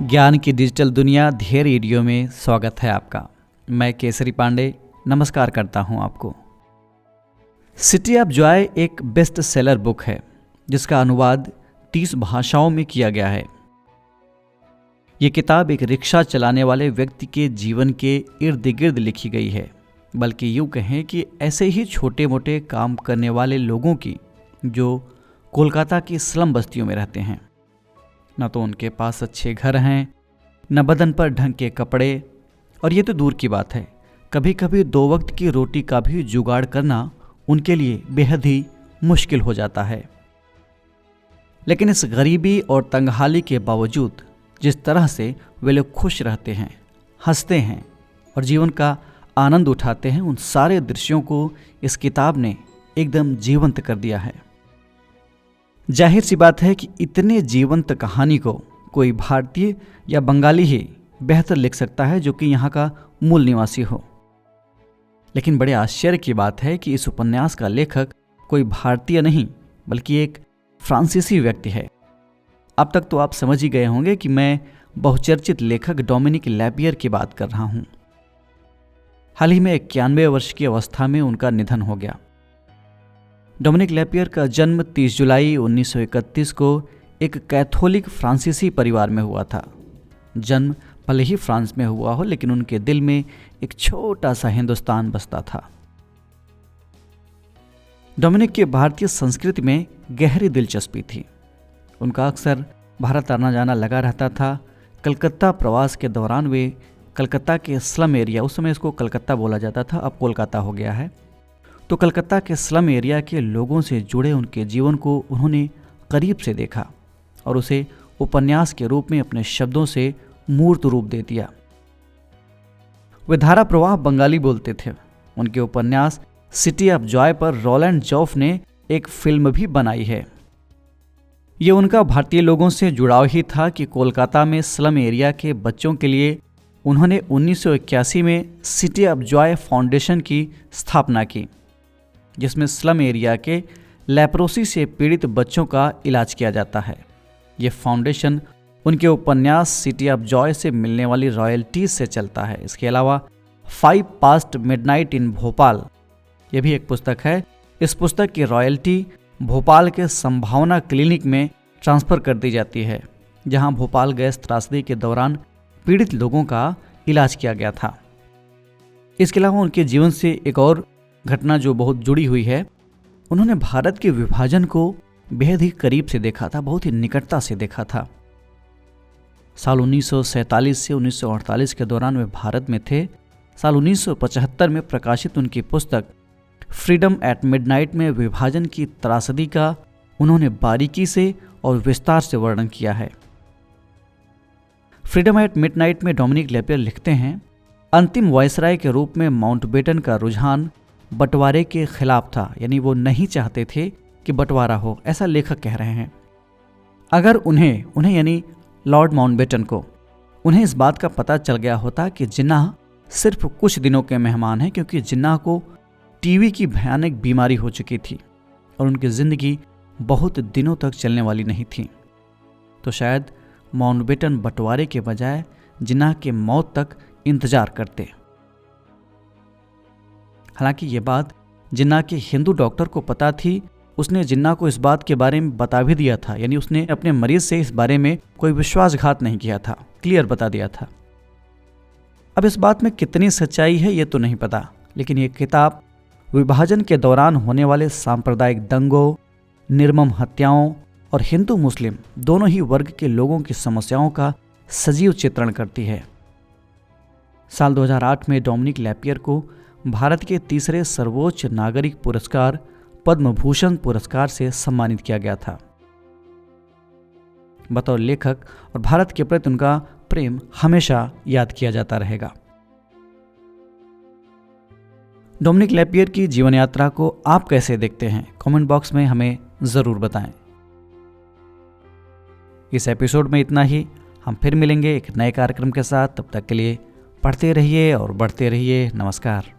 ज्ञान की डिजिटल दुनिया धैर्य रेडियो में स्वागत है आपका। मैं केसरी पांडे नमस्कार करता हूं आपको। सिटी ऑफ जॉय एक बेस्ट सेलर बुक है जिसका अनुवाद 30 भाषाओं में किया गया है। ये किताब एक रिक्शा चलाने वाले व्यक्ति के जीवन के इर्द गिर्द लिखी गई है, बल्कि यूँ कहें कि ऐसे ही छोटे मोटे काम करने वाले लोगों की जो कोलकाता की स्लम बस्तियों में रहते हैं। न तो उनके पास अच्छे घर हैं, न बदन पर ढंग के कपड़े, और ये तो दूर की बात है, कभी कभी 2 वक्त की रोटी का भी जुगाड़ करना उनके लिए बेहद ही मुश्किल हो जाता है। लेकिन इस गरीबी और तंगहाली के बावजूद जिस तरह से वे लोग खुश रहते हैं, हंसते हैं और जीवन का आनंद उठाते हैं, उन सारे दृश्यों को इस किताब ने एकदम जीवंत कर दिया है। जाहिर सी बात है कि इतने जीवंत कहानी को कोई भारतीय या बंगाली ही बेहतर लिख सकता है जो कि यहाँ का मूल निवासी हो। लेकिन बड़े आश्चर्य की बात है कि इस उपन्यास का लेखक कोई भारतीय नहीं बल्कि एक फ्रांसीसी व्यक्ति है। अब तक तो आप समझ ही गए होंगे कि मैं बहुचर्चित लेखक डोमिनिक लैपियर की बात कर रहा हूँ। हाल ही में 91 वर्ष की अवस्था में उनका निधन हो गया। डोमिनिक लैपियर का जन्म 30 जुलाई 1931 को एक कैथोलिक फ्रांसीसी परिवार में हुआ था। जन्म भले ही फ्रांस में हुआ हो, लेकिन उनके दिल में एक छोटा सा हिंदुस्तान बसता था। डोमिनिक के भारतीय संस्कृति में गहरी दिलचस्पी थी। उनका अक्सर भारत आना जाना लगा रहता था। कलकत्ता प्रवास के दौरान वे कलकत्ता के स्लम एरिया, उस समय इसको कलकत्ता बोला जाता था, अब कोलकाता हो गया है, तो कलकत्ता के स्लम एरिया के लोगों से जुड़े उनके जीवन को उन्होंने करीब से देखा और उसे उपन्यास के रूप में अपने शब्दों से मूर्त रूप दे दिया। वे धारा प्रवाह बंगाली बोलते थे। उनके उपन्यास सिटी ऑफ जॉय पर रोलैंड जॉफ ने एक फिल्म भी बनाई है। ये उनका भारतीय लोगों से जुड़ाव ही था कि कोलकाता में स्लम एरिया के बच्चों के लिए उन्होंने 1981 में सिटी ऑफ जॉय फाउंडेशन की स्थापना की, जिसमें स्लम एरिया के लेप्रोसी से पीड़ित बच्चों का इलाज किया जाता है। ये फाउंडेशन उनके उपन्यास सिटी ऑफ जॉय से मिलने वाली रॉयल्टीज से चलता है। इसके अलावा 5 पास्ट मिडनाइट इन भोपाल, ये भी एक पुस्तक है। इस पुस्तक की रॉयल्टी भोपाल के संभावना क्लिनिक में ट्रांसफ़र कर दी जाती है, जहां भोपाल गैस त्रासदी के दौरान पीड़ित लोगों का इलाज किया गया था। इसके अलावा उनके जीवन से एक और घटना जो बहुत जुड़ी हुई है, उन्होंने भारत के विभाजन को बेहद ही करीब से देखा था, बहुत ही निकटता से देखा था। साल 1947 से 1948 के दौरान वे भारत में थे। साल 1975 में प्रकाशित उनकी पुस्तक फ्रीडम एट मिडनाइट में विभाजन की त्रासदी का उन्होंने बारीकी से और विस्तार से वर्णन किया है। फ्रीडम एट मिडनाइट में डोमिनिक लैपियर लिखते हैं, अंतिम वायसराय के रूप में माउंटबेटन का रुझान बंटवारे के खिलाफ था, यानी वो नहीं चाहते थे कि बंटवारा हो, ऐसा लेखक कह रहे हैं। अगर उन्हें यानी लॉर्ड माउंटबेटन को उन्हें इस बात का पता चल गया होता कि जिन्ना सिर्फ कुछ दिनों के मेहमान हैं, क्योंकि जिन्ना को टीवी की भयानक बीमारी हो चुकी थी और उनकी जिंदगी बहुत दिनों तक चलने वाली नहीं थी, तो शायद माउंटबेटन बंटवारे के बजाय जिन्ना के मौत तक इंतजार करते। हालांकि ये बात जिन्ना के हिंदू डॉक्टर को पता थी। उसने जिन्ना को इस बात के बारे में बता भी दिया था, यानी उसने अपने मरीज से इस बारे में कोई विश्वासघात नहीं किया था, क्लियर बता दिया था। अब इस बात में कितनी सच्चाई है ये तो नहीं पता, लेकिन ये किताब विभाजन के दौरान होने वाले सांप्रदायिक दंगों, निर्मम हत्याओं और हिंदू मुस्लिम दोनों ही वर्ग के लोगों की समस्याओं का सजीव चित्रण करती है। साल 2008 में डोमिनिक लैपियर को भारत के तीसरे सर्वोच्च नागरिक पुरस्कार पद्म भूषण पुरस्कार से सम्मानित किया गया था। बतौर लेखक और भारत के प्रति उनका प्रेम हमेशा याद किया जाता रहेगा। डोमिनिक लैपियर की जीवन यात्रा को आप कैसे देखते हैं, कमेंट बॉक्स में हमें जरूर बताएं। इस एपिसोड में इतना ही। हम फिर मिलेंगे एक नए कार्यक्रम के साथ। तब तक के लिए पढ़ते रहिए और बढ़ते रहिए। नमस्कार।